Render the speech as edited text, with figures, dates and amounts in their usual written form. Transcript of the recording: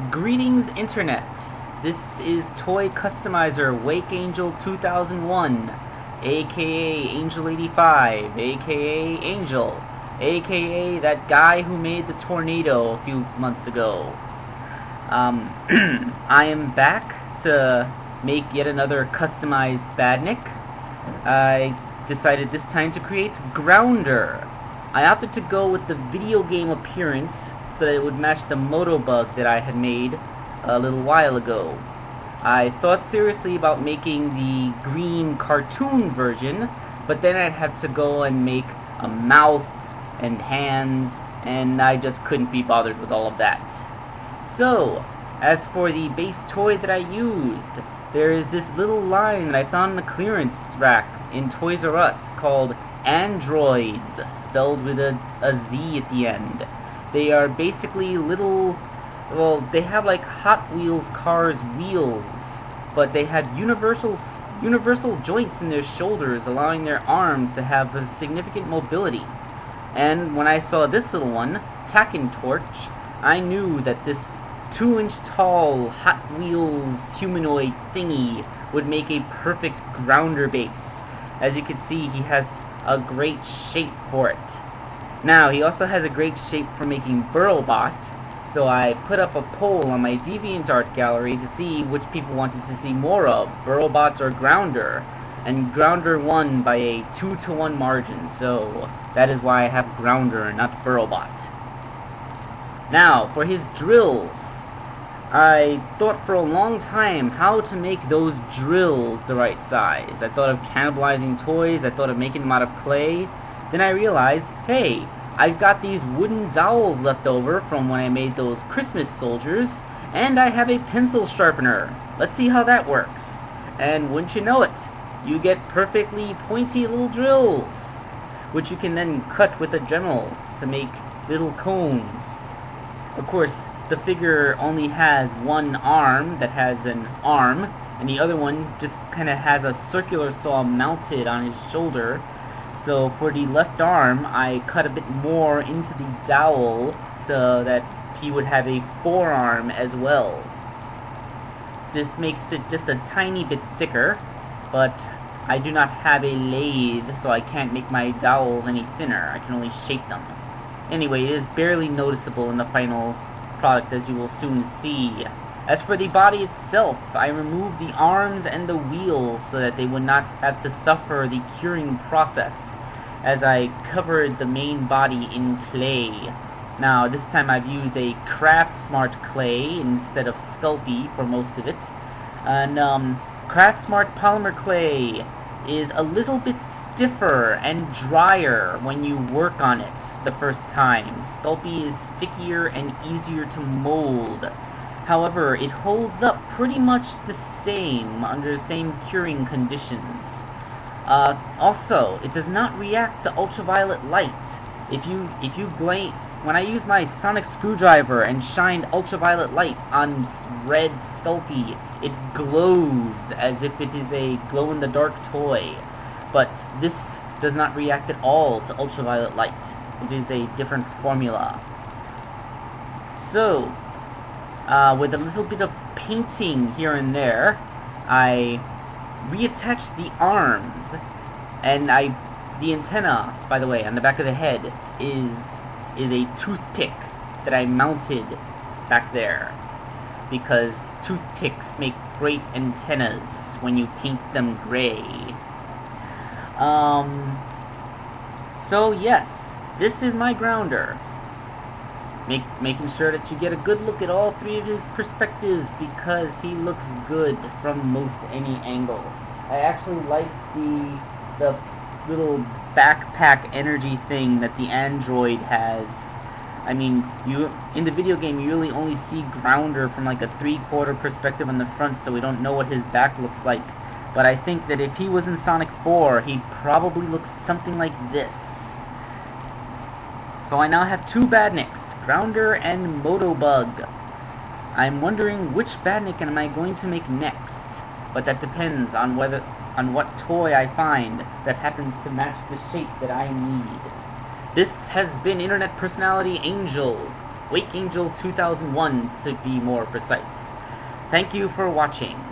Greetings, Internet. This is Toy Customizer Wake Angel 2001, aka Angel 85, aka Angel, aka that guy who made the tornado a few months ago. I am back to make yet another customized badnik. I decided this time to create Grounder. I opted to go with the video game appearance so that it would match the Motobug that I had made a little while ago. I thought seriously about making the green cartoon version, but then I'd have to go and make a mouth and hands, and I just couldn't be bothered with all of that. So, as for the base toy that I used, there is this little line that I found in a clearance rack in Toys R Us called androids, spelled with a Z at the end. They are basically little, well, they have like Hot Wheels cars wheels, but they had universal joints in their shoulders, allowing their arms to have a significant mobility. And when I saw this little one, Tack and Torch, I knew that this 2-inch tall Hot Wheels humanoid thingy would make a perfect Grounder base. As you can see, he has a great shape for it. Now, he also has a great shape for making Burrowbot, so I put up a poll on my DeviantArt gallery to see which people wanted to see more of, Burrowbot or Grounder, and Grounder won by a 2-to-1 margin, so that is why I have Grounder and not Burrowbot. Now, for his drills, I thought for a long time how to make those drills the right size. I thought of cannibalizing toys, I thought of making them out of clay. Then I realized, hey, I've got these wooden dowels left over from when I made those Christmas soldiers, and I have a pencil sharpener. Let's see how that works. And wouldn't you know it, you get perfectly pointy little drills, which you can then cut with a Dremel to make little cones. Of course, the figure only has one arm that has an arm, and the other one just kind of has a circular saw mounted on his shoulder. So for the left arm, I cut a bit more into the dowel so that he would have a forearm as well. This makes it just a tiny bit thicker, but I do not have a lathe, so I can't make my dowels any thinner. I can only shape them. Anyway, it is barely noticeable in the final product, as you will soon see. As for the body itself, I removed the arms and the wheels so that they would not have to suffer the curing process, as I covered the main body in clay. Now, this time I've used a Craft Smart clay instead of Sculpey for most of it. And Craft Smart polymer clay is a little bit stiffer and drier when you work on it the first time. Sculpey is stickier and easier to mold. However, it holds up pretty much the same under the same curing conditions. Also, it does not react to ultraviolet light. When I use my sonic screwdriver and shined ultraviolet light on red Sculpey, it glows as if it is a glow-in-the-dark toy. But this does not react at all to ultraviolet light. It is a different formula. So, with a little bit of painting here and there, I reattached the arms, and the antenna, by the way, on the back of the head is a toothpick that I mounted back there, because toothpicks make great antennas when you paint them gray. So yes, this is my Grounder. Making sure that you get a good look at all three of his perspectives, because he looks good from most any angle. I actually like the little backpack energy thing that the android has. I mean, in the video game you really only see Grounder from like a 3/4 perspective on the front, so we don't know what his back looks like. But I think that if he was in Sonic 4, he'd probably look something like this. So I now have two badniks, Grounder and Motobug. I'm wondering which badnik am I going to make next, but that depends on what toy I find that happens to match the shape that I need. This has been Internet Personality Angel. Wake Angel 2001 to be more precise. Thank you for watching.